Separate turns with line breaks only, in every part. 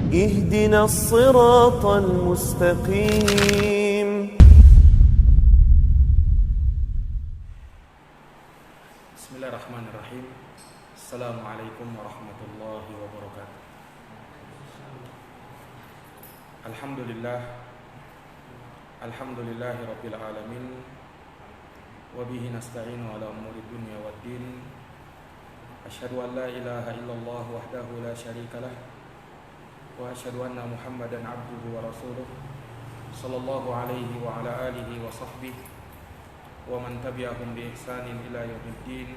اهدنا الصراط المستقيم
Bismillahirrahmanirrahim. Assalamualaikum warahmatullahi wabarakatuh. Alhamdulillahi rabbil alamin. Wa bihi nasta'inu ala umuri dunya waddin. Asyhadu an la ilaha illallah wahdahu la syarika lah. Wa asyhadu anna Muhammadan abduhu wa rasuluh. Sallallahu alaihi wa ala alihi wa sahbihi wa man tabi'ahum bi ihsanin ila yaumiddin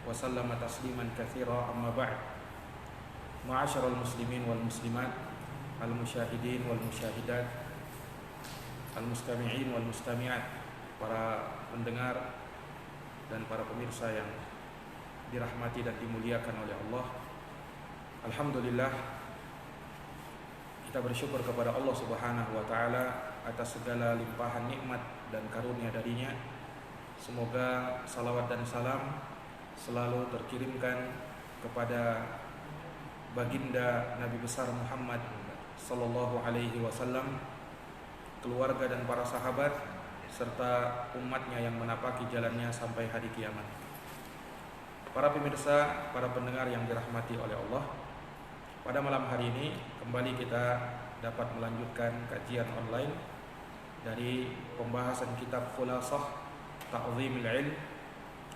wa sallama tasliman katsira, amma ba'd. Ma'asyiral muslimin wal muslimat, al musyahidin wal musyahidat, al mustami'in wal mustami'at, para pendengar dan para pemirsa yang dirahmati dan dimuliakan oleh Allah. Alhamdulillah, kita bersyukur kepada Allah Subhanahu wa taala atas segala limpahan nikmat dan karunia darinya. Semoga salawat dan salam selalu terkirimkan kepada baginda Nabi besar Muhammad sallallahu alaihi wasallam, keluarga dan para sahabat, serta umatnya yang menapaki jalannya sampai hari kiamat. Para pemirsa, para pendengar yang dirahmati oleh Allah, pada malam hari ini kembali kita dapat melanjutkan kajian online dari pembahasan kitab Khulasah Ta'zimul Ilm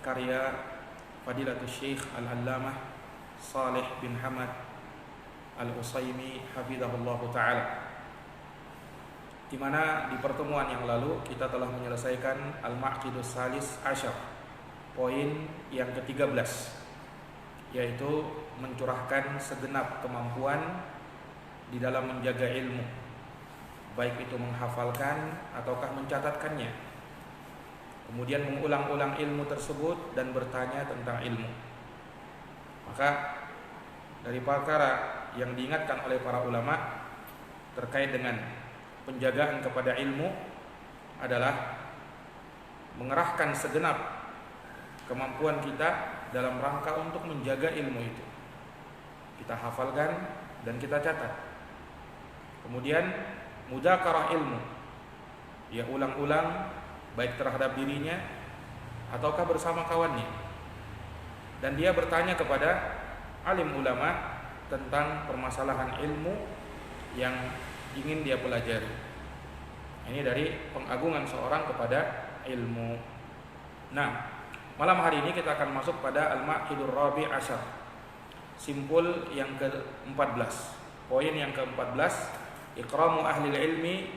karya Fadilatul Syekh Al-Allamah Salih bin Hamad Al-Utsaimin hafizahullahu taala, di mana di pertemuan yang lalu kita telah menyelesaikan Al-Ma'qidus Salis Asyar, poin yang ke-13, yaitu mencurahkan segenap kemampuan di dalam menjaga ilmu, baik itu menghafalkan ataukah mencatatkannya, kemudian mengulang-ulang ilmu tersebut dan bertanya tentang ilmu. Maka dari perkara yang diingatkan oleh para ulama terkait dengan penjagaan kepada ilmu adalah mengerahkan segenap kemampuan kita dalam rangka untuk menjaga ilmu itu. Kita hafalkan dan kita catat. Kemudian mudzakarah ilmu, dia ulang-ulang baik terhadap dirinya ataukah bersama kawannya, dan dia bertanya kepada alim ulama tentang permasalahan ilmu yang ingin dia pelajari. Ini dari pengagungan seorang kepada ilmu. Nah, malam hari ini kita akan masuk pada Al-Maqidur Rabi' Asyar, simpul yang ke-14. Poin yang ke-14, ikramu ahlil ilmi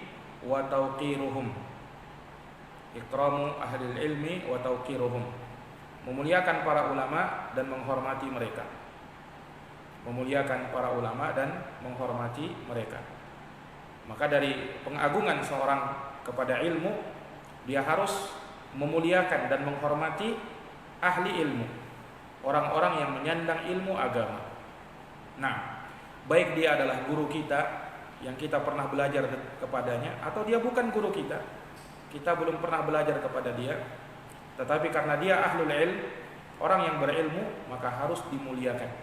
wa tauqiruhum. Ikramu ahlil ilmi wa tauqiruhum, memuliakan para ulama dan menghormati mereka. Memuliakan para ulama dan menghormati mereka. Maka dari pengagungan seorang kepada ilmu, dia harus memuliakan dan menghormati ahli ilmu, orang-orang yang menyandang ilmu agama. Nah, baik dia adalah guru kita yang kita pernah belajar kepadanya, atau dia bukan guru kita, kita belum pernah belajar kepada dia, tetapi karena dia ahlul ilm, orang yang berilmu, maka harus dimuliakan,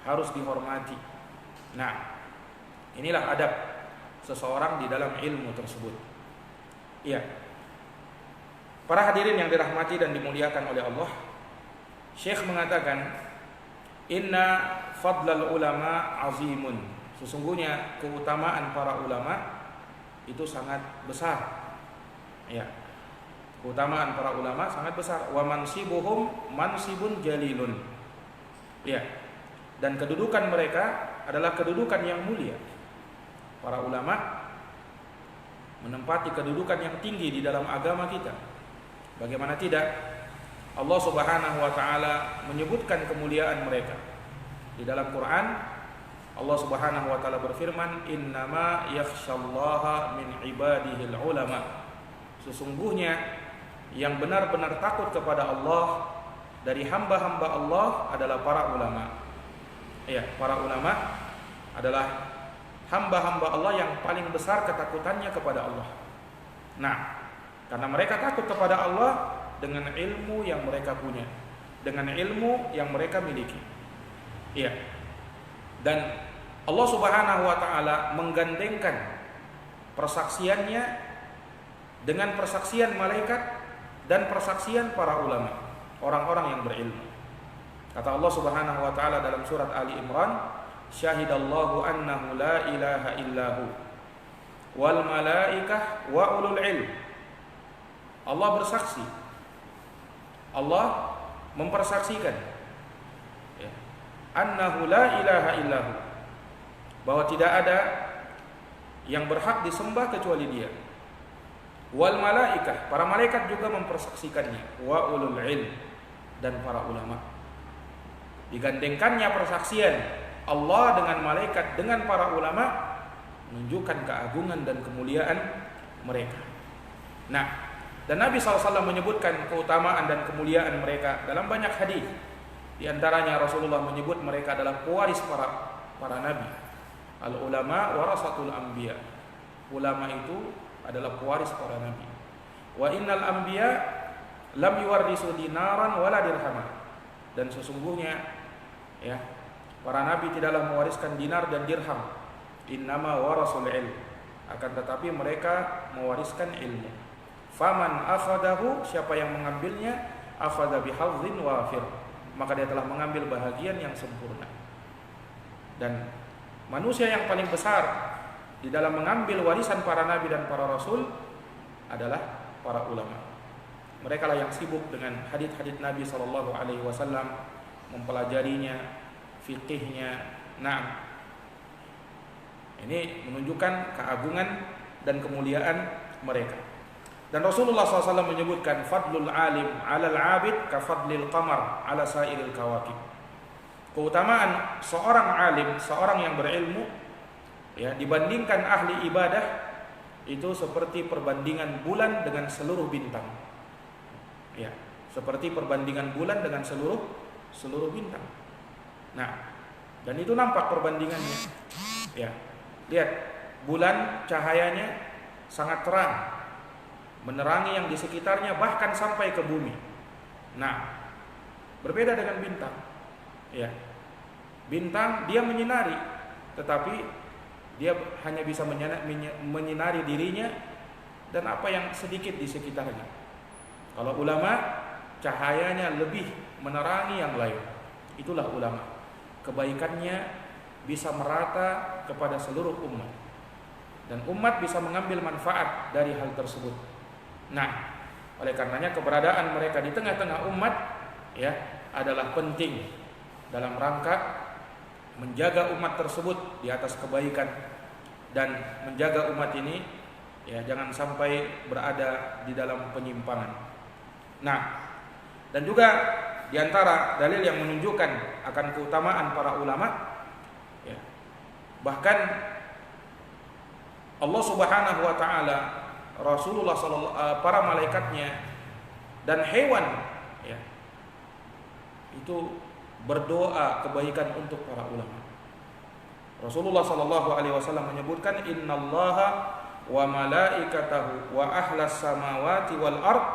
harus dihormati. Nah, inilah adab seseorang di dalam ilmu tersebut. Iya. Para hadirin yang dirahmati dan dimuliakan oleh Allah, Syekh mengatakan, inna fadlal ulama azimun. Sesungguhnya keutamaan para ulama itu sangat besar. Ya. Keutamaan para ulama sangat besar. Wa mansibuhum mansibun jalilun. Ya. Dan kedudukan mereka adalah kedudukan yang mulia. Para ulama menempati kedudukan yang tinggi di dalam agama kita. Bagaimana tidak? Allah Subhanahu wa taala menyebutkan kemuliaan mereka. Di dalam Quran, Allah Subhanahu wa taala berfirman, "Innama yakhsyallaha min ibadihil ulama." Sesungguhnya yang benar-benar takut kepada Allah dari hamba-hamba Allah adalah para ulama. Ya, para ulama adalah hamba-hamba Allah yang paling besar ketakutannya kepada Allah. Nah, karena mereka takut kepada Allah dengan ilmu yang mereka punya, dengan ilmu yang mereka miliki. Iya. Dan Allah Subhanahu wa taala menggandengkan persaksiannya dengan persaksian malaikat dan persaksian para ulama, orang-orang yang berilmu. Kata Allah Subhanahu wa taala dalam surat Ali Imran, "Syahidallahu annahu la ilaha illahu wal malaikah wa ulul ilm." Allah bersaksi. Allah mempersaksikan ya, annahu la ilaha illahu, bahwa tidak ada yang berhak disembah kecuali Dia. Wal malaikah, para malaikat juga mempersaksikannya. Wa ulul ilm, dan para ulama. Digandengkannya persaksian Allah dengan malaikat dengan para ulama menunjukkan keagungan dan kemuliaan mereka. Nah, dan Nabi SAW menyebutkan keutamaan dan kemuliaan mereka dalam banyak hadis. Di antaranya Rasulullah menyebut mereka adalah pewaris para nabi. Al ulama warasatul anbiya. Ulama itu adalah pewaris para nabi. Wa innal anbiya lam yuwarrisu dinaran wala dirhaman. Dan sesungguhnya ya, para nabi tidaklah mewariskan dinar dan dirham. Innama warasul ilm. Akan tetapi mereka mewariskan ilmu. Faman akhadahu, siapa yang mengambilnya, akhadha bihadzin wafir, maka dia telah mengambil bahagian yang sempurna. Dan manusia yang paling besar di dalam mengambil warisan para nabi dan para rasul adalah para ulama. Mereka lah yang sibuk dengan hadits-hadits Nabi SAW, mempelajarinya, fikihnya. Nah, ini menunjukkan keagungan dan kemuliaan mereka. Dan Rasulullah SAW menyebutkan fadlul alim 'alal 'abid ka fadlil qamar 'ala sairil kawakib. Keutamaan seorang alim, seorang yang berilmu ya, dibandingkan ahli ibadah itu seperti perbandingan bulan dengan seluruh bintang. Ya, seperti perbandingan bulan dengan seluruh bintang. Nah, dan itu nampak perbandingannya. Ya. Lihat, bulan cahayanya sangat terang, menerangi yang di sekitarnya bahkan sampai ke bumi. Nah, berbeda dengan bintang. Ya. Bintang dia menyinari, tetapi dia hanya bisa menyinari dirinya dan apa yang sedikit di sekitarnya. Kalau ulama, cahayanya lebih menerangi yang lain. Itulah ulama. Kebaikannya bisa merata kepada seluruh umat, dan umat bisa mengambil manfaat dari hal tersebut. Nah, oleh karenanya keberadaan mereka di tengah-tengah umat ya adalah penting dalam rangka menjaga umat tersebut di atas kebaikan dan menjaga umat ini ya jangan sampai berada di dalam penyimpangan. Nah, dan juga di antara dalil yang menunjukkan akan keutamaan para ulama ya, bahkan Allah Subhanahu wa taala, Rasulullah para malaikatnya dan hewan ya, itu berdoa kebaikan untuk para ulama. Rasulullah SAW menyebutkan innallaha wa malaikatahu wa ahlas samawati wal ard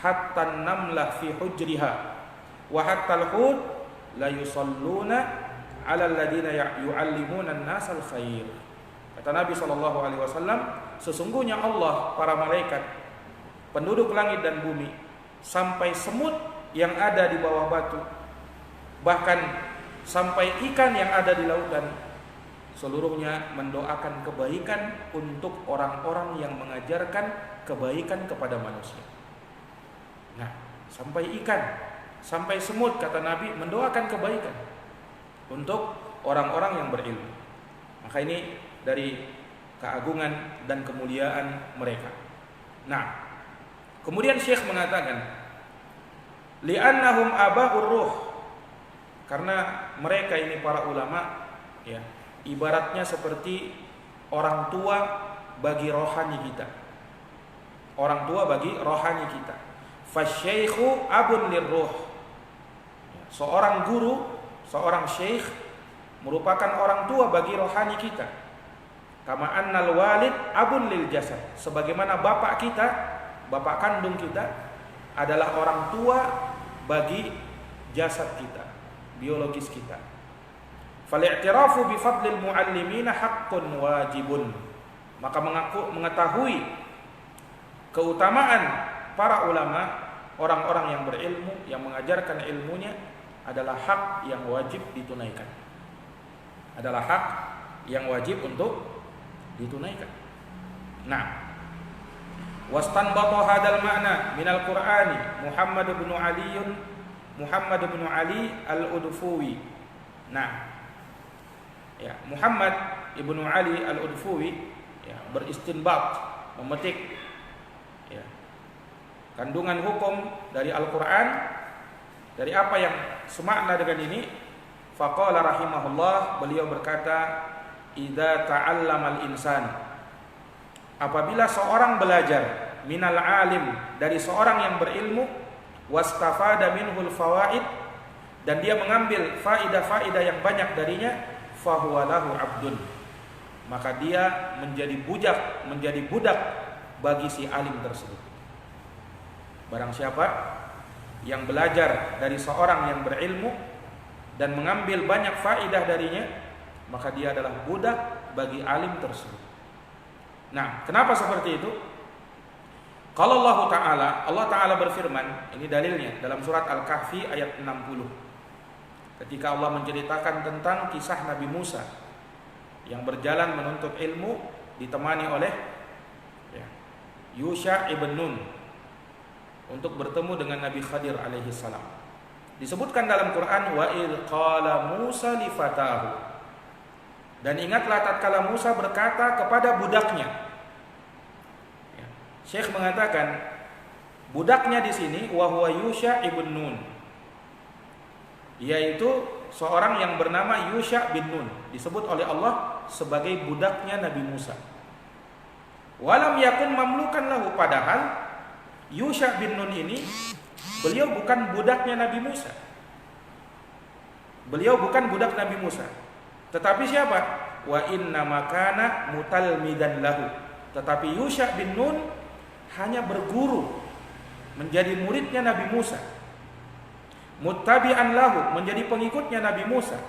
hatta namlah fi hujriha wa hatta al-hud la yusalluna 'ala alladziina yu'allimuna an-nasal khair. Kata Nabi SAW, sesungguhnya Allah, para malaikat, penduduk langit dan bumi, sampai semut yang ada di bawah batu, bahkan sampai ikan yang ada di lautan, seluruhnya mendoakan kebaikan untuk orang-orang yang mengajarkan kebaikan kepada manusia. Nah, sampai ikan, sampai semut, kata Nabi, mendoakan kebaikan untuk orang-orang yang berilmu. Maka ini dari keagungan dan kemuliaan mereka. Nah, kemudian Syekh mengatakan, li'annahum aba'ur ruh, karena mereka ini para ulama ya, ibaratnya seperti orang tua bagi rohani kita. Orang tua bagi rohani kita. Fasyaikhu abun lirruh. Seorang guru, seorang syekh merupakan orang tua bagi rohani kita. Kama annal walid abun lil jasad. Sebagaimana bapak kita, bapak kandung kita adalah orang tua bagi jasad kita, biologis kita. Fal-i'tirafu bi fadlil muallimina haqqun wajibun. Maka mengetahui keutamaan para ulama, orang-orang yang berilmu, yang mengajarkan ilmunya adalah hak yang wajib ditunaikan. Adalah hak yang wajib untuk ditunaikan. Nah, wastanbata hadal ma'na minal Qur'ani Muhammad bin Ali al-Udfuwi. Nah, ya, Muhammad ibnu Ali al-Udfuwi ya, beristinbat, memetik ya, kandungan hukum dari Al-Qur'an, dari apa yang semakna dengan ini. Faqala rahimahullah, beliau berkata, idza ta'allamal insan, apabila seorang belajar minal alim, dari seorang yang berilmu, wastafada minhul fawaid, dan dia mengambil faidah-faidah yang banyak darinya, fahuwa lahu abdun, maka dia menjadi budak bagi si alim tersebut. Barang siapa yang belajar dari seorang yang berilmu dan mengambil banyak faidah darinya, maka dia adalah budak bagi alim tersebut. Nah, kenapa seperti itu? Kalau Allah Ta'ala berfirman, ini dalilnya dalam surat Al-Kahfi ayat 60. Ketika Allah menceritakan tentang kisah Nabi Musa yang berjalan menuntut ilmu ditemani oleh Yusha ibn Nun untuk bertemu dengan Nabi Khadir alaihi salam. Disebutkan dalam Quran, wa idh qala Musa li fatahu, dan ingatlah tatkala Musa berkata kepada budaknya. Syekh mengatakan budaknya di sini wa huwa Yusha ibn Nun, yaitu seorang yang bernama Yusha bin Nun, disebut oleh Allah sebagai budaknya Nabi Musa. Walam yakun mamlukan lahu, padahal Yusha bin Nun ini beliau bukan budaknya Nabi Musa. Beliau bukan budak Nabi Musa. Tetapi siapa? Wa inna makana mutalmidan lahu. Tetapi Yusha bin Nun hanya berguru, menjadi muridnya Nabi Musa. Muttabi'an lahu, menjadi pengikutnya Nabi Musa.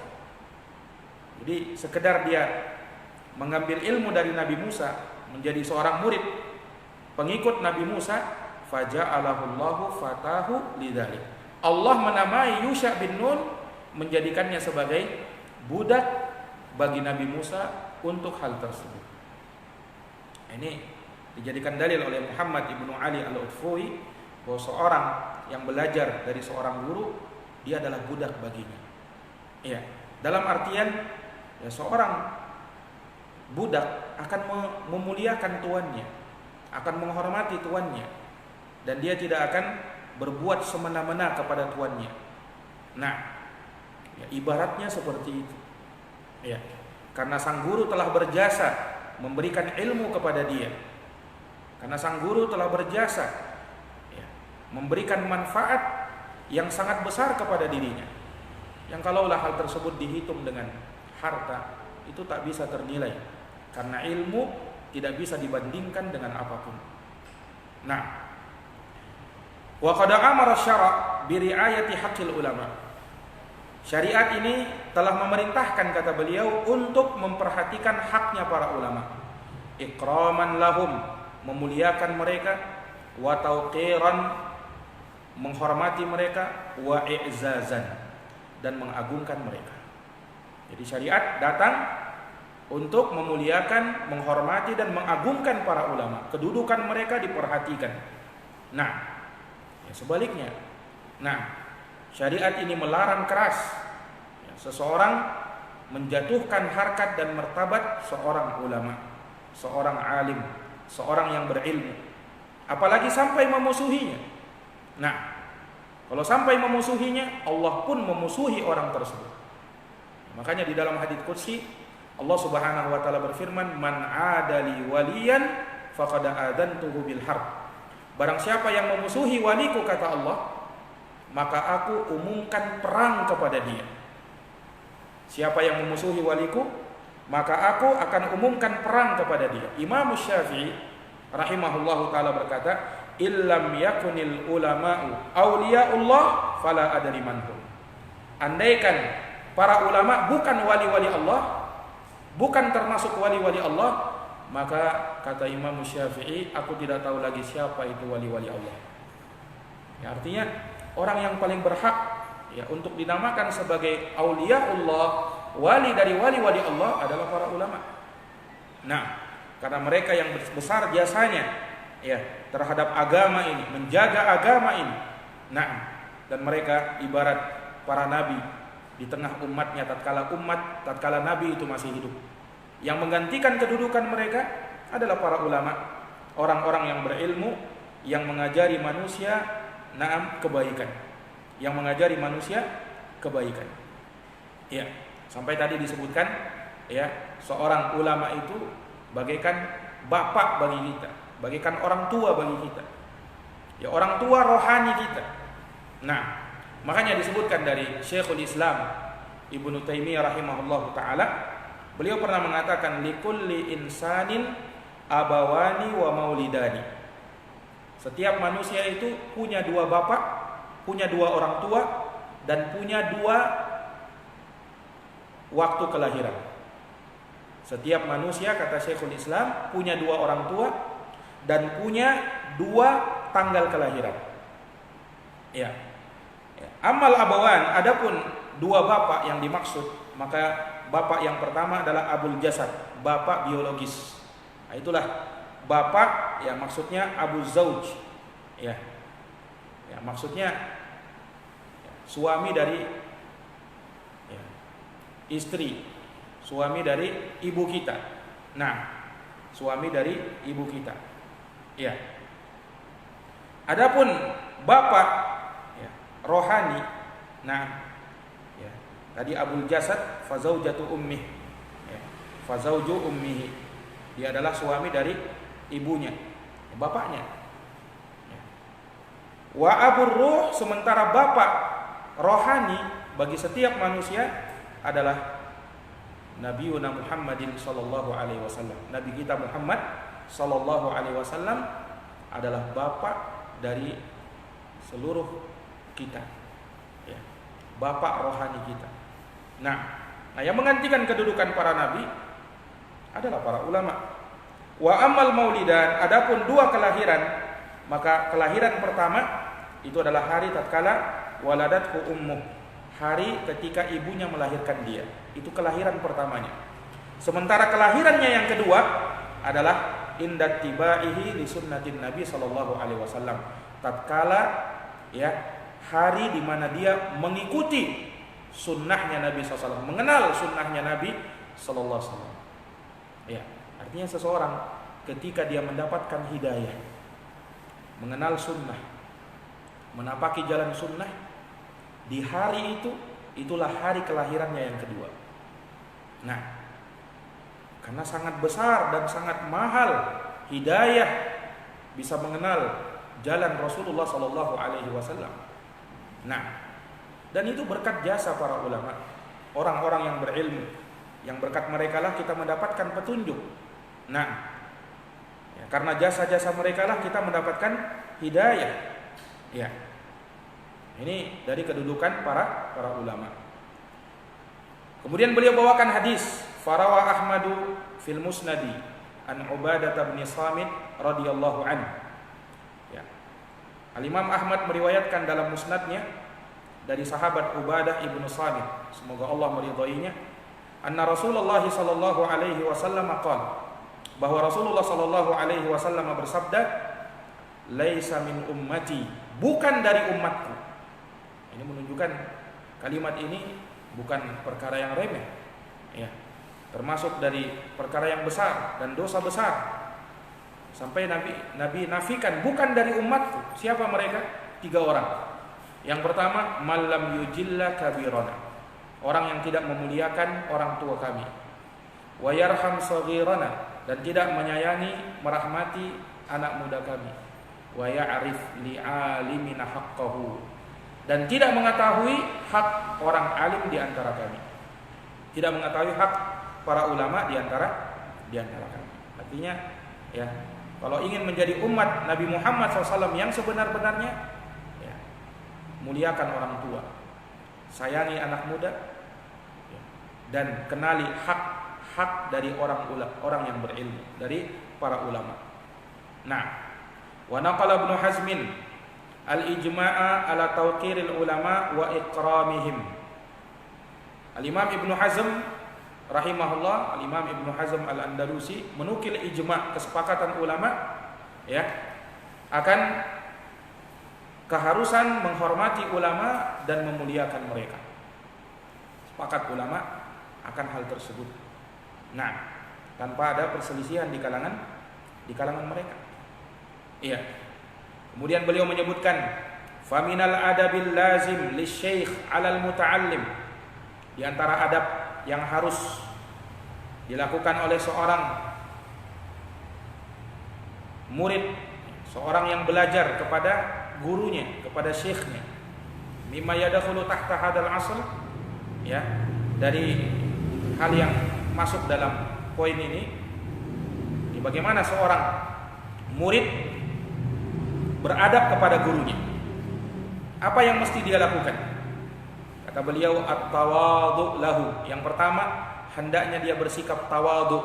Jadi sekedar dia mengambil ilmu dari Nabi Musa, menjadi seorang murid, pengikut Nabi Musa, faja'alahullahu fatahu lidzalik. Allah menamai Yusha bin Nun, menjadikannya sebagai budak bagi Nabi Musa untuk hal tersebut. Ini dijadikan dalil oleh Muhammad ibnu Ali al-Udfuwi bahwa seorang yang belajar dari seorang guru, dia adalah budak baginya. Ya, dalam artian ya, seorang budak akan memuliakan tuannya, akan menghormati tuannya, dan dia tidak akan berbuat semena-mena kepada tuannya. Nah, ya, ibaratnya seperti itu. Ya, karena sang guru telah berjasa memberikan ilmu kepada dia. Karena sang guru telah berjasa ya, memberikan manfaat yang sangat besar kepada dirinya, yang kalaulah hal tersebut dihitung dengan harta, itu tak bisa ternilai, karena ilmu tidak bisa dibandingkan dengan apapun. Nah, wa qad amara syara' bi ri'ayati haqqil ulama. Syariat ini telah memerintahkan, kata beliau, untuk memperhatikan haknya para ulama. Ikraman lahum, memuliakan mereka, wa tauqiran, menghormati mereka, wa i'zazan, dan mengagungkan mereka. Jadi syariat datang untuk memuliakan, menghormati, dan mengagungkan para ulama. Kedudukan mereka diperhatikan. Nah, ya sebaliknya. Nah, syariat ini melarang keras ya, seseorang menjatuhkan harkat dan martabat seorang ulama, seorang alim, seorang yang berilmu, apalagi sampai memusuhinya. Nah, kalau sampai memusuhinya, Allah pun memusuhi orang tersebut. Makanya di dalam hadits qudsi Allah Subhanahu wa taala berfirman, "Man 'adali waliyan faqad adantuhu bil harb." Barang siapa yang memusuhi waliku, kata Allah, maka aku umumkan perang kepada dia. Siapa yang memusuhi waliku, maka aku akan umumkan perang kepada dia. Imam Syafi'i rahimahullahu taala berkata, "Illam yakunil ulama'u awliyaullah fala adri manhum." Andaikan para ulama bukan wali-wali Allah, bukan termasuk wali-wali Allah, maka kata Imam Syafi'i, aku tidak tahu lagi siapa itu wali-wali Allah. Ya, artinya orang yang paling berhak ya untuk dinamakan sebagai auliaullah, wali dari wali-wali Allah adalah para ulama. Nah, karena mereka yang besar jasanya ya terhadap agama ini, menjaga agama ini. Nah, dan mereka ibarat para nabi di tengah umatnya tatkala nabi itu masih hidup. Yang menggantikan kedudukan mereka adalah para ulama, orang-orang yang berilmu, yang mengajari manusia kebaikan, yang mengajari manusia kebaikan. Ya, sampai tadi disebutkan ya, seorang ulama itu bagaikan bapak bagi kita, bagaikan orang tua bagi kita. Ya, orang tua rohani kita. Nah, makanya disebutkan dari Syekhul Islam Ibnu Taimiyah rahimahullahu taala, beliau pernah mengatakan likulli insanin abawani wa maulidani. Setiap manusia itu punya dua bapak, punya dua orang tua, dan punya dua waktu kelahiran. Setiap manusia, kata Syekhul Islam, punya dua orang tua dan punya dua tanggal kelahiran. Ya. Amal abawan, adapun dua bapak yang dimaksud, maka bapak yang pertama adalah abul jasad, bapak biologis. Nah, itulah bapak yang maksudnya abu zauj. Ya. Ya, maksudnya ya, suami dari ya, istri, suami dari ibu kita. Nah, suami dari ibu kita. Ya. Adapun bapak ya, rohani, nah, ya, tadi abul jasad fazaujatu ummih, ya, fazauju ummihi, dia adalah suami dari ibunya, bapaknya. Ya. Wa abur ruh, sementara bapak rohani bagi setiap manusia adalah Nabiuna Muhammadin sallallahu alaihi wasallam. Nabi kita Muhammad sallallahu alaihi wasallam adalah bapak dari seluruh kita. Ya. Bapak rohani kita. Nah, yang menggantikan kedudukan para nabi adalah para ulama. Wa amal maulidan, adapun dua kelahiran, maka kelahiran pertama itu adalah hari tatkala waladatku ummuh, hari ketika ibunya melahirkan dia. Itu kelahiran pertamanya. Sementara kelahirannya yang kedua adalah indat tibaihi li sunnatin Nabi sallallahu alaihi wasallam. Tatkala ya hari di mana dia mengikuti sunnahnya Nabi sallallahu alaihi wasallam, mengenal sunnahnya Nabi sallallahu alaihi wasallam. Ya, artinya seseorang ketika dia mendapatkan hidayah, mengenal sunnah, menapaki jalan sunnah, di hari itu, itulah hari kelahirannya yang kedua. Nah, karena sangat besar dan sangat mahal hidayah bisa mengenal jalan Rasulullah sallallahu alaihi wasallam. Nah, dan itu berkat jasa para ulama, orang-orang yang berilmu, yang berkat mereka lah kita mendapatkan petunjuk. Nah, ya, karena jasa-jasa mereka lah kita mendapatkan hidayah. Ya. Ini dari kedudukan para ulama. Kemudian beliau bawakan hadis Farawa Ahmadu fil Musnadi an Ubadah bin Samit radhiyallahu anhu. Ya. Al-Imam Ahmad meriwayatkan dalam musnadnya dari sahabat Ubadah ibnu Samit, semoga Allah meridhoinya, anna Rasulullah sallallahu alaihi wasallam qala, bahwa Rasulullah sallallahu alaihi wasallam bersabda, laisa min ummati, bukan dari umatku. Ini menunjukkan kalimat ini bukan perkara yang remeh, ya, termasuk dari perkara yang besar dan dosa besar. Sampai Nabi nafikan bukan dari umatku. Siapa mereka? 3 orang. Yang pertama, malam yujilla kabirana, orang yang tidak memuliakan orang tua kami. Wa yarham saghirana, dan tidak menyayangi merahmati anak muda kami. Wa ya'rif li'alimina haqqahu, dan tidak mengetahui hak orang alim di antara kami. Tidak mengetahui hak para ulama di antara kami. Artinya, ya, kalau ingin menjadi umat Nabi Muhammad SAW yang sebenar-benarnya, ya, muliakan orang tua, sayangi anak muda, dan kenali hak dari orang yang berilmu, dari para ulama. Nah, wa naqala Ibnu Hazmin al-ijma'a ala tawqiril ulama wa ikramihim. Al-Imam Ibnu Hazm rahimahullah, Al-Imam Ibnu Hazm al-Andalusi menukil ijma', kesepakatan ulama ya akan keharusan menghormati ulama dan memuliakan mereka. Sepakat ulama akan hal tersebut. Nah, tanpa ada perselisihan di kalangan mereka. Iya. Kemudian beliau menyebutkan faminal adabil lazim lisyaikh 'alal muta'allim. Di antara adab yang harus dilakukan oleh seorang murid, seorang yang belajar kepada gurunya, kepada syekhnya, mimma yadkhulu tahta hadzal asl, ya, dari hal yang masuk dalam poin ini, bagaimana seorang murid beradab kepada gurunya. Apa yang mesti dia lakukan? Kata beliau, at-tawadhu lahu. Yang pertama, hendaknya dia bersikap tawadhu,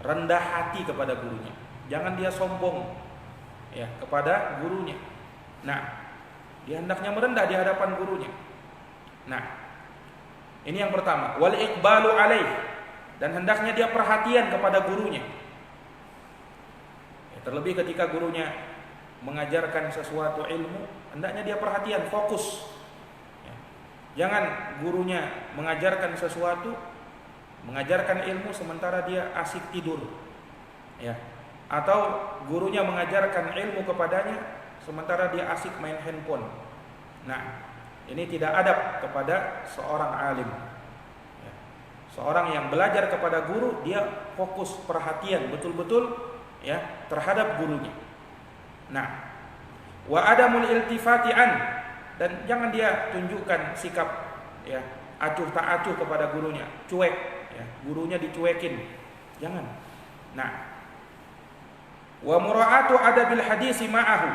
rendah hati kepada gurunya. Jangan dia sombong ya kepada gurunya. Nah, dia hendaknya merendah di hadapan gurunya. Nah, ini yang pertama. Wal iqbalu alaih, dan hendaknya dia perhatian kepada gurunya. Ya, terlebih ketika gurunya mengajarkan sesuatu ilmu, hendaknya dia perhatian, fokus. Ya. Jangan gurunya mengajarkan sesuatu, mengajarkan ilmu sementara dia asik tidur. Ya. Atau gurunya mengajarkan ilmu kepadanya sementara dia asik main handphone. Nah, ini tidak adab kepada seorang alim. Ya. Seorang yang belajar kepada guru, dia fokus perhatian betul-betul ya terhadap gurunya. Nah, wa adamul iltifati an, dan jangan dia tunjukkan sikap ya acuh tak acuh kepada gurunya, cuek ya, gurunya dicuekin. Jangan. Nah, wa mura'atu adabil hadisi ma'ahu,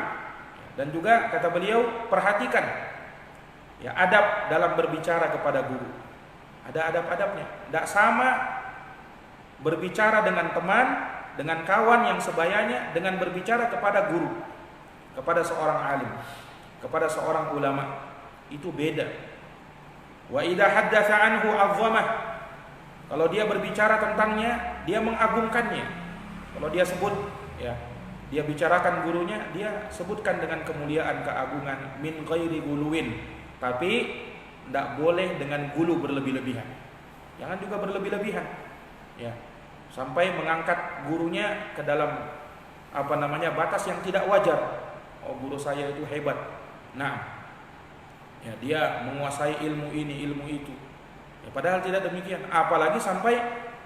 dan juga kata beliau perhatikan ya adab dalam berbicara kepada guru. Ada adab-adabnya. Tidak sama berbicara dengan teman, dengan kawan yang sebayanya, dengan berbicara kepada guru, kepada seorang alim, kepada seorang ulama. Itu beda. Wa idza haddatsa anhu 'azzamah. Kalau dia berbicara tentangnya, dia mengagungkannya. Kalau dia sebut ya, dia bicarakan gurunya, dia sebutkan dengan kemuliaan, keagungan, min ghairi guluwin, tapi tidak boleh dengan gulu berlebih-lebihan. Jangan juga berlebih-lebihan ya, sampai mengangkat gurunya ke dalam batas yang tidak wajar. Oh, guru saya itu hebat. Nah, ya, dia menguasai ilmu ini, ilmu itu. Ya, padahal tidak demikian. Apalagi sampai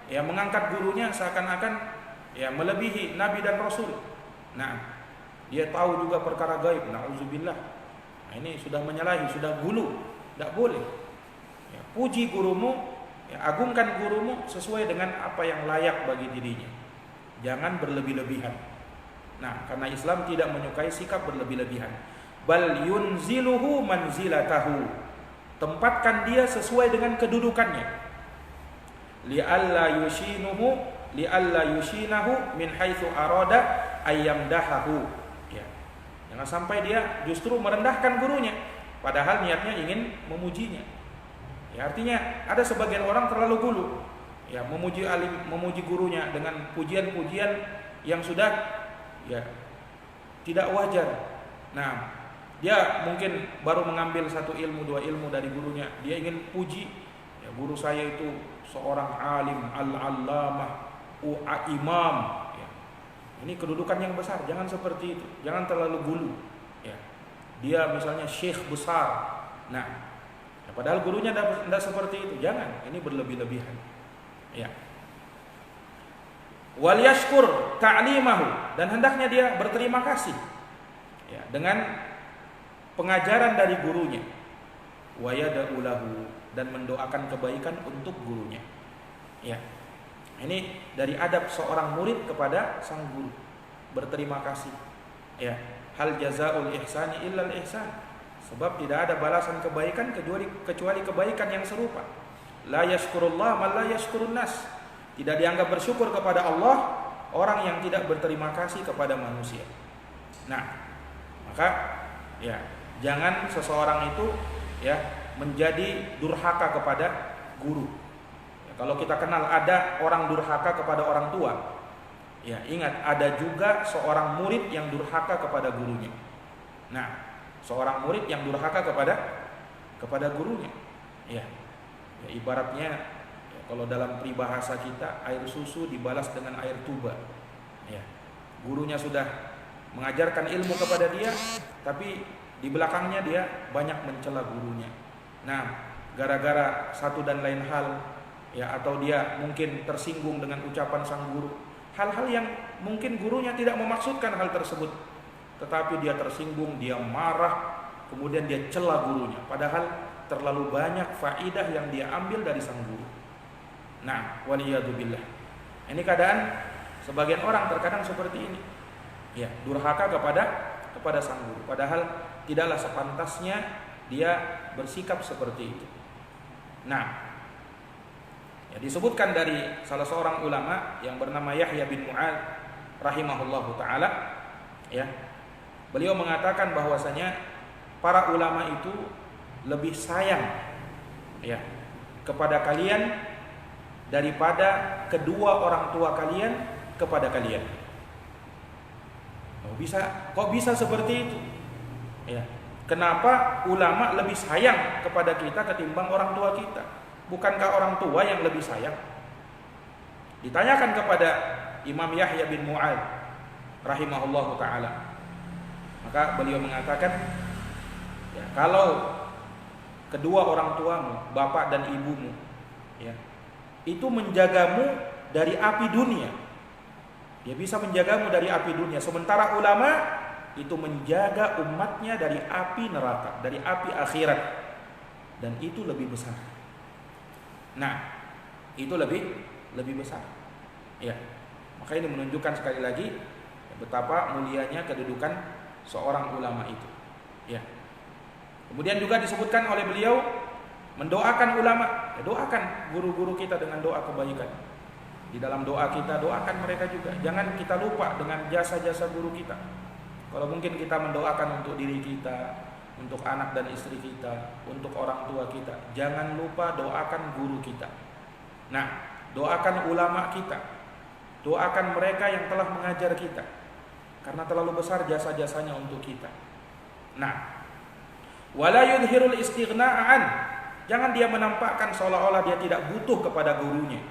ya mengangkat gurunya seakan-akan ya melebihi Nabi dan Rasul. Nah, dia tahu juga perkara gaib. Nauzubillah. Nah, ini sudah menyalahi, sudah gulu. Tidak boleh. Ya, puji gurumu, ya, agungkan gurumu sesuai dengan apa yang layak bagi dirinya. Jangan berlebih-lebihan. Nah, karena Islam tidak menyukai sikap berlebih-lebihan. Bal yunziluhu manzilatahu. Tempatkan dia sesuai dengan kedudukannya. Li'alla yushinahu min haitsu arada ayyamdahahu. Ya. Jangan sampai dia justru merendahkan gurunya padahal niatnya ingin memujinya. Ya, artinya ada sebagian orang terlalu gulu. Ya, memuji alim, memuji gurunya dengan pujian-pujian yang sudah ya tidak wajar. Nah, dia mungkin baru mengambil satu ilmu, dua ilmu dari gurunya, dia ingin puji, ya, guru saya itu seorang alim, al-allamah, imam. Ya. Ini kedudukan yang besar, jangan seperti itu, jangan terlalu gulu. Ya. Dia misalnya syekh besar, nah, ya, padahal gurunya tidak seperti itu, jangan, ini berlebih-lebihan. Ya. Wal yashkur ta'limahu, dan hendaknya dia berterima kasih ya dengan pengajaran dari gurunya. Wa yad'u lahu, dan mendoakan kebaikan untuk gurunya. Ya. Ini dari adab seorang murid kepada sang guru, berterima kasih. Ya. Hal jazaa'ul ihsani illa al ihsan. Sebab tidak ada balasan kebaikan kecuali kebaikan yang serupa. La yashkurullah man la yashkurun nas. Tidak dianggap bersyukur kepada Allah orang yang tidak berterima kasih kepada manusia. Nah, maka ya, jangan seseorang itu ya menjadi durhaka kepada guru. Ya, kalau kita kenal ada orang durhaka kepada orang tua, ya ingat ada juga seorang murid yang durhaka kepada gurunya. Nah, seorang murid yang durhaka kepada gurunya. Ya, ibaratnya ya, kalau dalam peribahasa kita, air susu dibalas dengan air tuba. Ya, gurunya sudah mengajarkan ilmu kepada dia, tapi di belakangnya dia banyak mencela gurunya. Nah, gara-gara satu dan lain hal, ya, atau dia mungkin tersinggung dengan ucapan sang guru, hal-hal yang mungkin gurunya tidak memaksudkan hal tersebut, tetapi dia tersinggung, dia marah, kemudian dia cela gurunya, padahal terlalu banyak faidah yang dia ambil dari sang guru. Nah, waliyadzubillah. Ini keadaan sebagian orang terkadang seperti ini. Ya, durhaka kepada sang guru, padahal tidaklah sepantasnya dia bersikap seperti itu. Nah, ya, disebutkan dari salah seorang ulama yang bernama Yahya bin Mu'adz rahimahullahu taala, ya. Beliau mengatakan bahwasanya para ulama itu lebih sayang ya kepada kalian daripada kedua orang tua kalian kepada kalian. Kok bisa seperti itu? Ya. Kenapa ulama lebih sayang kepada kita ketimbang orang tua kita? Bukankah orang tua yang lebih sayang? Ditanyakan kepada Imam Yahya bin Mu'adz rahimahullahu taala. Maka beliau mengatakan, ya, kalau kedua orang tuamu, bapak dan ibumu, ya, itu menjagamu dari api dunia, dia bisa menjagamu dari api dunia. Sementara ulama itu menjaga umatnya dari api neraka, dari api akhirat, dan itu lebih besar. Nah, itu lebih besar. Ya, maka ini menunjukkan sekali lagi betapa mulianya kedudukan seorang ulama itu. Ya. Kemudian juga disebutkan oleh beliau mendoakan ulama. Ya, doakan guru-guru kita dengan doa kebaikan. Di dalam doa kita doakan mereka juga. Jangan kita lupa dengan jasa-jasa guru kita. Kalau mungkin kita mendoakan untuk diri kita, untuk anak dan istri kita, untuk orang tua kita, jangan lupa doakan guru kita. Nah, doakan ulama kita, doakan mereka yang telah mengajar kita, karena terlalu besar jasa-jasanya untuk kita. Nah, wala yudhirul istighna'an, jangan dia menampakkan seolah-olah dia tidak butuh kepada gurunya,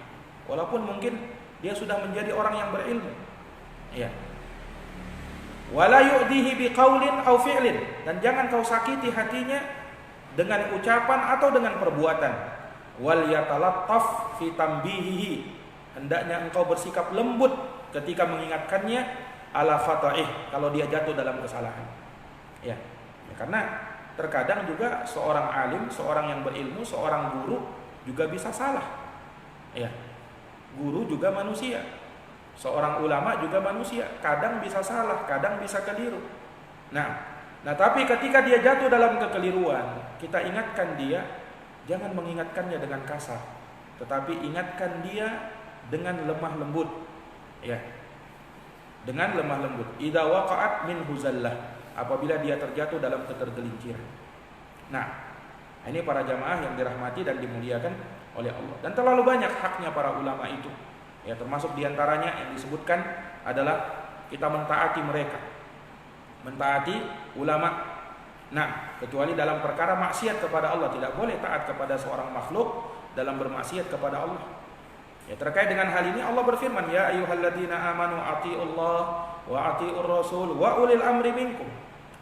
walaupun mungkin dia sudah menjadi orang yang berilmu. Ya. Wala yu'dihi biqaulin aw fi'lin, dan jangan kau sakiti hatinya dengan ucapan atau dengan perbuatan. Wal yatalattaf fi tanbihihi, hendaknya engkau bersikap lembut ketika mengingatkannya ala fata'ih, kalau dia jatuh dalam kesalahan. Ya, karena terkadang juga seorang alim, seorang yang berilmu, seorang guru juga bisa salah. Ya, guru juga manusia. Seorang ulama juga manusia, kadang bisa salah, kadang bisa keliru. Nah, tapi ketika dia jatuh dalam kekeliruan, kita ingatkan dia, jangan mengingatkannya dengan kasar, tetapi ingatkan dia dengan lemah lembut. Ya. Dengan lemah lembut. Idza waqa'at min huzallah, apabila dia terjatuh dalam ketergelinciran. Nah, ini para jamaah yang dirahmati dan dimuliakan oleh Allah. Dan terlalu banyak haknya para ulama itu. Ya, termasuk diantaranya yang disebutkan adalah kita mentaati mereka, mentaati ulama. Nah, kecuali dalam perkara maksiat kepada Allah, tidak boleh taat kepada seorang makhluk dalam bermaksiat kepada Allah. Ya, terkait dengan hal ini Allah berfirman, ya ayyuhalladzina amanu atiiullah wa atiiur rasul wa ulil amri minkum.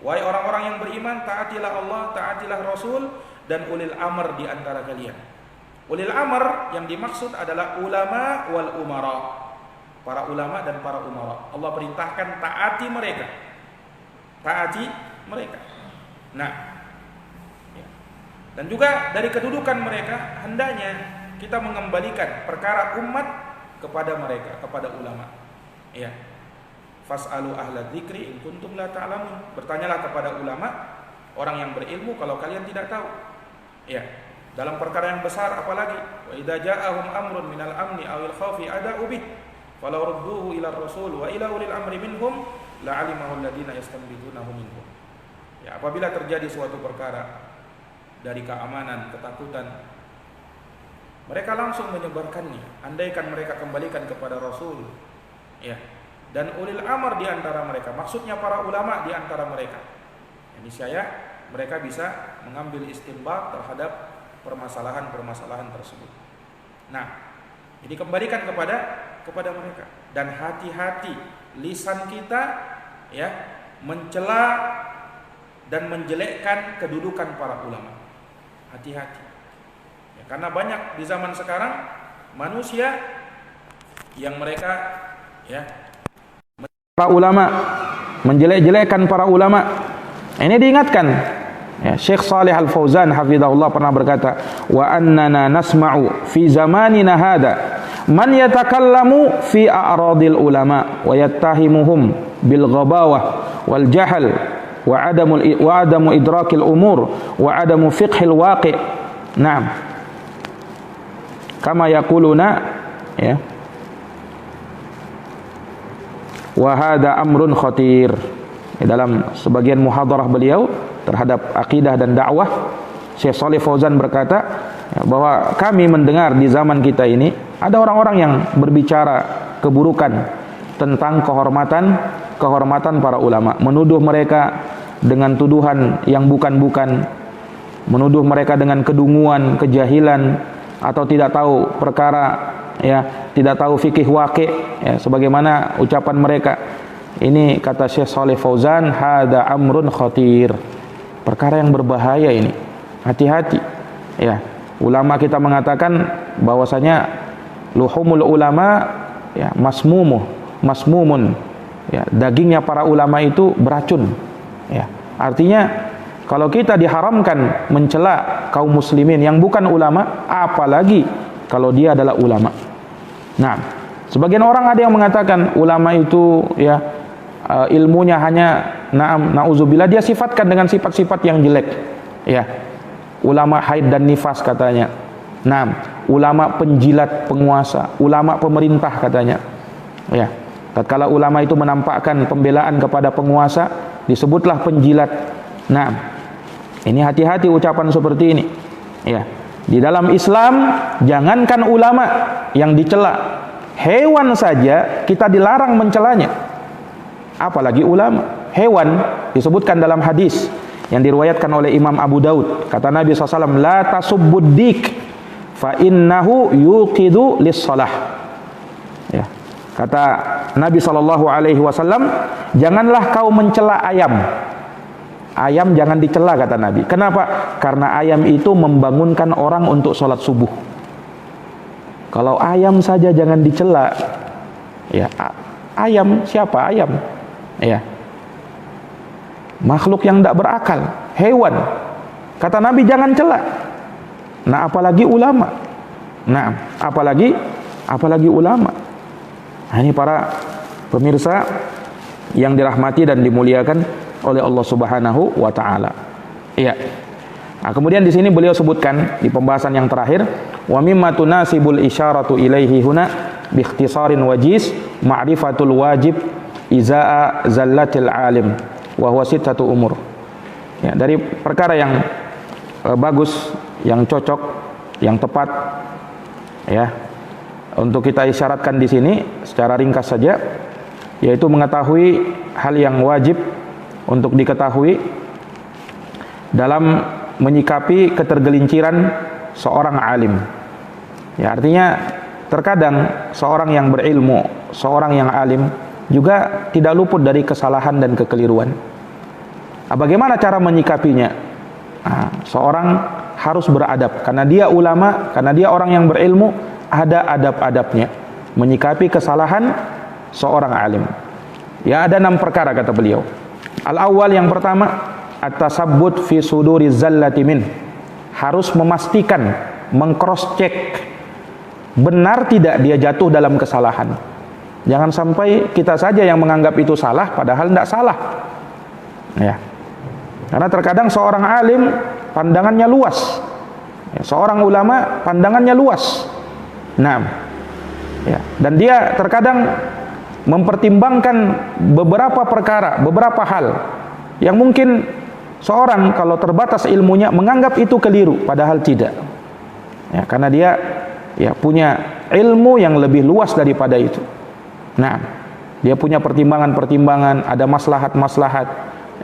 Wahai orang-orang yang beriman, taatilah Allah, taatilah Rasul, dan ulil amr di antara kalian. Ulil amr yang dimaksud adalah ulama wal umara, para ulama dan para umara. Allah perintahkan taati mereka, taati mereka. Nah, ya. Dan juga dari kedudukan mereka hendaknya kita mengembalikan perkara umat kepada mereka, kepada ulama. Ya. Fas'alu ahla dzikri in kuntum la ta'lamun. Bertanyalah kepada ulama, orang yang berilmu, kalau kalian tidak tahu. Ya. Dalam perkara yang besar apalagi Wa idza ja'ahum amrun minal amni awil khawfi ada'u bih falau rudduhu ila rasul wa ila ulil amri minhum la'alimahu alladziina yastanbitunahu minhum. Ya, apabila terjadi suatu perkara dari keamanan, ketakutan, mereka langsung menyebarkannya. Andaikan mereka kembalikan kepada Rasul, ya, dan ulil amr di antara mereka, maksudnya para ulama di antara mereka. Ini saya mereka bisa mengambil istinbat terhadap permasalahan-permasalahan tersebut. Nah, jadi kembalikan kepada mereka, dan hati-hati lisan kita, ya, mencela dan menjelekkan kedudukan para ulama. Hati-hati. Ya, karena banyak di zaman sekarang manusia yang mereka, ya, para ulama, menjelek-jelekkan para ulama. Ini diingatkan. Ya, Syekh Shalih Al-Fauzan hafizahullah pernah berkata, "Wa annana nasma'u fi zamanina hada man yatakallamu fi a'radil ulama wa yattahimuhum bil ghabawah wal jahl wa adamu idrakil umur wa adamu fiqhil waqi'." Naam. Kama yaquluna, ya. Wa hadha amrun khatir. Dalam sebagian muhadarah beliau terhadap akidah dan dakwah, Syekh Shalih Fauzan berkata, ya, bahwa kami mendengar di zaman kita ini ada orang-orang yang berbicara keburukan tentang kehormatan para ulama, menuduh mereka dengan tuduhan yang bukan-bukan, menuduh mereka dengan kedunguan, kejahilan, atau tidak tahu perkara, ya, tidak tahu fikih waqi', ya, sebagaimana ucapan mereka. Ini kata Syekh Shalih Fauzan, hada amrun khatir, perkara yang berbahaya ini. Hati-hati, ya. Ulama kita mengatakan bahwasanya luhumul ulama, ya, masmumun, ya, dagingnya para ulama itu beracun, ya. Artinya kalau kita diharamkan mencela kaum muslimin yang bukan ulama, apalagi kalau dia adalah ulama. Nah, sebagian orang ada yang mengatakan ulama itu, ya, ilmunya hanya na'udzubillah, dia sifatkan dengan sifat-sifat yang jelek, ya. Ulama haid dan nifas katanya. Nah, ulama penjilat penguasa, ulama pemerintah katanya, ya. Tatkala ulama itu menampakkan pembelaan kepada penguasa, disebutlah penjilat. Nah, ini hati-hati ucapan seperti ini, ya. Di dalam Islam jangankan ulama yang dicela, hewan saja kita dilarang mencelanya, apalagi ulama. Hewan disebutkan dalam hadis yang diriwayatkan oleh Imam Abu Daud, kata Nabi SAW, la tasubbud dik fa innahu yuqidu lis-shalah. Ya. Kata Nabi SAW, janganlah kau mencela ayam. Ayam jangan dicela, kata Nabi. Kenapa? Karena ayam itu membangunkan orang untuk sholat subuh. Kalau ayam saja jangan dicela, ya, ayam siapa? Ayam, ya, makhluk yang tidak berakal, hewan. Kata Nabi jangan cela. Nah, apalagi ulama. Nah, apalagi ulama. Nah, ini para pemirsa yang dirahmati dan dimuliakan oleh Allah Subhanahu wa taala. Iya. Nah, kemudian di sini beliau sebutkan di pembahasan yang terakhir, wa mimma tunasibul isyaratu ilaihi huna bi ikhtisarin wajiz ma'rifatul wajib izaa zallatil alim wa huwa sittatu umur. Ya, dari perkara yang bagus, yang cocok, yang tepat, ya, untuk kita isyaratkan di sini secara ringkas saja, yaitu mengetahui hal yang wajib untuk diketahui dalam menyikapi ketergelinciran seorang alim. Ya, artinya terkadang seorang yang berilmu, seorang yang alim juga tidak luput dari kesalahan dan kekeliruan. Nah, bagaimana cara menyikapinya? Nah, seorang harus beradab, karena dia ulama, karena dia orang yang berilmu, ada adab-adabnya menyikapi kesalahan seorang alim. Ya, ada 6 perkara kata beliau. Al-awwal, yang pertama, at-tasabbut fi suduri zallati min. Harus memastikan, meng-cross check benar tidak dia jatuh dalam kesalahan. Jangan sampai kita saja yang menganggap itu salah padahal tidak salah. Ya. Karena terkadang seorang alim pandangannya luas.
Ya, seorang ulama pandangannya luas. Nah, ya, dan dia terkadang mempertimbangkan beberapa perkara, beberapa hal yang mungkin seorang kalau terbatas ilmunya menganggap itu keliru, padahal tidak. Ya, karena dia ya punya ilmu yang lebih luas daripada itu. Nah, dia punya pertimbangan-pertimbangan, ada maslahat-maslahat,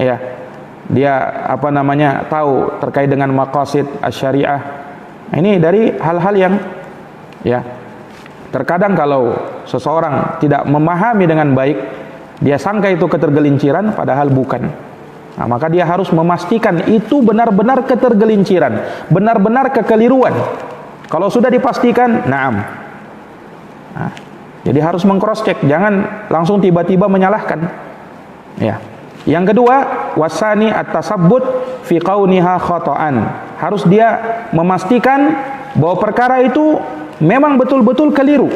ya. Dia tahu terkait dengan maqasid asy-syariah. Ini dari hal-hal yang ya terkadang kalau seseorang tidak memahami dengan baik, dia sangka itu ketergelinciran padahal bukan. Nah, maka dia harus memastikan itu benar-benar ketergelinciran, benar-benar kekeliruan. Kalau sudah dipastikan, na'am. Nah, jadi harus meng-cross check, jangan langsung tiba-tiba menyalahkan. Ya. Yang kedua, wasani at-tasabbut fi qauniha khata'an. Harus dia memastikan bahwa perkara itu memang betul-betul keliru.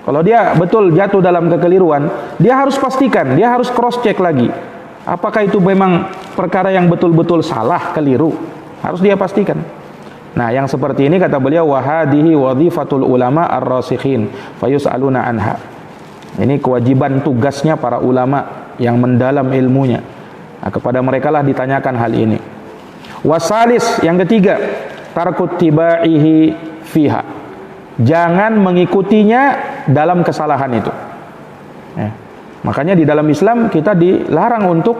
Kalau dia betul jatuh dalam kekeliruan, dia harus pastikan, dia harus cross check lagi. Apakah itu memang perkara yang betul-betul salah, keliru? Harus dia pastikan. Nah, yang seperti ini kata beliau, wahadihi wadhifatul ulama ar-rasikhin fayus'aluna anha. Ini kewajiban tugasnya para ulama yang mendalam ilmunya. Nah, kepada mereka lah ditanyakan hal ini. Wasalis, yang ketiga, tarkut tibaihi fiha. Jangan mengikutinya dalam kesalahan itu. Ya. Makanya di dalam Islam kita dilarang untuk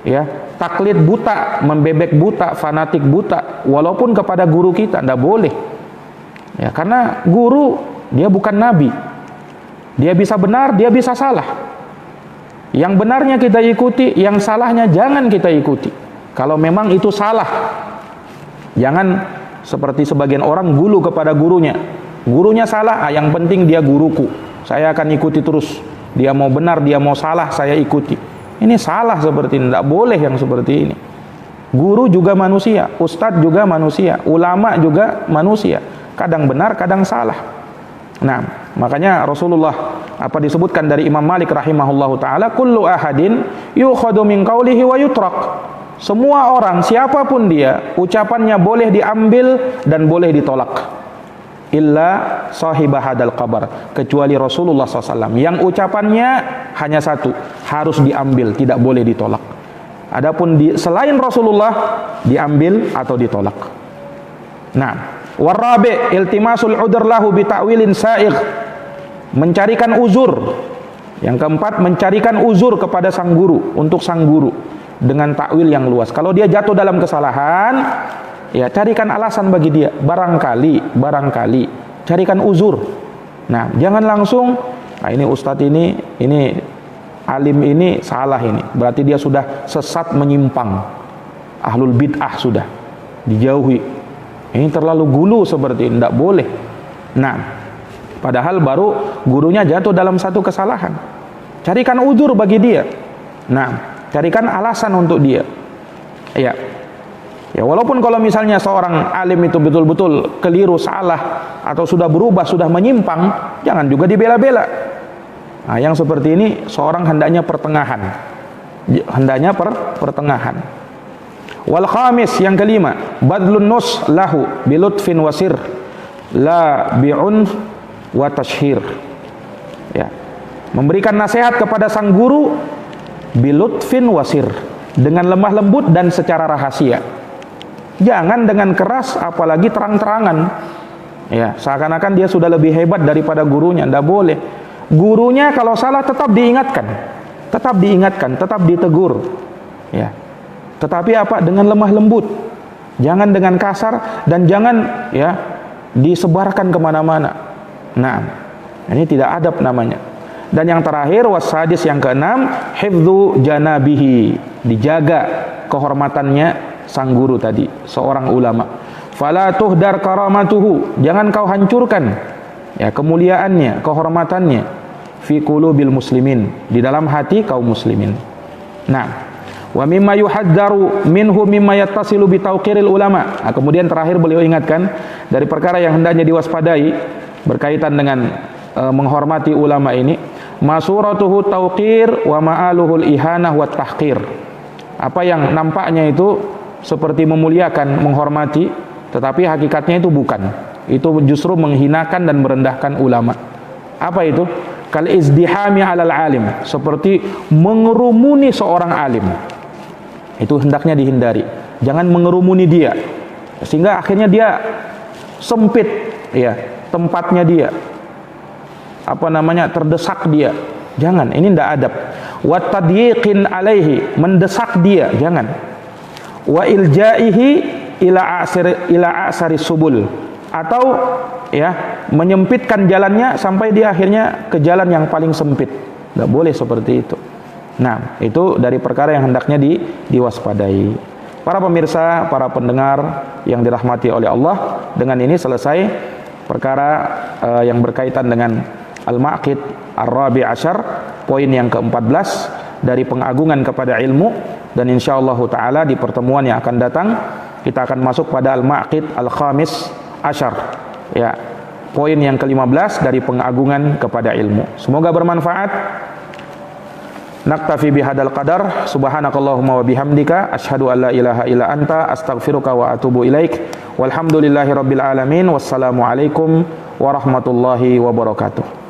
ya taklid buta, membebek buta, fanatik buta, walaupun kepada guru kita tidak boleh. Ya, karena guru dia bukan nabi. Dia bisa benar, dia bisa salah. Yang benarnya kita ikuti, yang salahnya jangan kita ikuti. Kalau memang itu salah, jangan seperti sebagian orang gulu kepada gurunya. Gurunya salah, yang penting dia guruku, saya akan ikuti terus. Dia mau benar, dia mau salah, saya ikuti. Ini salah seperti ini, tidak boleh yang seperti ini. Guru juga manusia, ustadz juga manusia, ulama juga manusia. Kadang benar, kadang salah. Nah, makanya Rasulullah disebutkan dari Imam Malik rahimahullahu taala, kullu ahadin yukhadu min qawlihi wa yutrak. Semua orang, siapapun dia, ucapannya boleh diambil dan boleh ditolak. Illa sahibah hadal qabar, kecuali Rasulullah SAW yang ucapannya hanya satu, harus diambil, tidak boleh ditolak. Adapun selain Rasulullah, diambil atau ditolak. Nah, warabi iltimasul udhr lahu bi ta'wilin sa'igh, mencarikan uzur. Yang keempat, mencarikan uzur kepada sang guru, untuk sang guru dengan takwil yang luas. Kalau dia jatuh dalam kesalahan, ya carikan alasan bagi dia, barangkali carikan uzur. Nah, jangan langsung ini ustadz ini alim ini salah, ini berarti dia sudah sesat, menyimpang, ahlul bid'ah, sudah dijauhi. Ini terlalu gulu seperti ini, tidak boleh. Nah, padahal baru gurunya jatuh dalam satu kesalahan. Carikan uzur bagi dia. Nah, carikan alasan untuk dia. Ya, walaupun kalau misalnya seorang alim itu betul-betul keliru, salah, atau sudah berubah, sudah menyimpang, jangan juga dibela-bela. Nah, yang seperti ini seorang hendaknya pertengahan. Pertengahan. Wal khamis, yang kelima, badlun nus lahu bilutfin wasir la bi'un wa tashhir. Ya. Memberikan nasihat kepada sang guru bilutfin wasir, dengan lemah lembut dan secara rahasia. Jangan dengan keras, apalagi terang-terangan. Ya, seakan-akan dia sudah lebih hebat daripada gurunya. Tidak boleh. Gurunya kalau salah tetap diingatkan, tetap ditegur. Ya. Tetapi dengan lemah lembut, jangan dengan kasar, dan jangan ya disebarkan kemana-mana. Nah, ini tidak adab namanya. Dan yang terakhir, wasadis, yang keenam, hifdzu janabihi, dijaga kehormatannya sang guru tadi, seorang ulama. Fala tuhdar karamatuhu, jangan kau hancurkan ya kemuliaannya, kehormatannya, fi qulubil muslimin, di dalam hati kaum muslimin. Nah, wa mimma yuhaddaru minhu mimma yattasilu bi tauqiril ulama. Nah, kemudian terakhir beliau ingatkan dari perkara yang hendaknya diwaspadai berkaitan dengan menghormati ulama ini, masuratuhu tauqir wa ma'aluhul ihanah wa tahqir. Apa yang nampaknya itu seperti memuliakan, menghormati, tetapi hakikatnya itu bukan. Itu justru menghinakan dan merendahkan ulama. Apa itu? Kal izdihami 'alal alim, seperti mengerumuni seorang alim. Itu hendaknya dihindari. Jangan mengerumuni dia sehingga akhirnya dia sempit ya tempatnya dia. Terdesak dia. Jangan, ini tidak adab. Wa tadyiqin alaihi, mendesak dia, jangan. Wa iljaihi ila asari subul, atau ya menyempitkan jalannya sampai dia akhirnya ke jalan yang paling sempit. Tidak boleh seperti itu. Nah, itu dari perkara yang hendaknya diwaspadai. Para pemirsa, para pendengar yang dirahmati oleh Allah, dengan ini selesai perkara yang berkaitan dengan Al-Maqid Ar-Rabi' Asyar, poin yang ke-14 dari pengagungan kepada ilmu. Dan insyaallah ta'ala di pertemuan yang akan datang kita akan masuk pada Al-Maqid Al-Khamis Asyar, ya, poin yang ke-15 dari pengagungan kepada ilmu. Semoga bermanfaat. Naktafi bihadal qadar. Subhanakallahumma wa bihamdika asyhadu an la ilaha illa anta astaghfiruka wa atubu ilaik. Walhamdulillahi rabbil alamin. Wassalamu alaikum warahmatullahi wabarakatuh.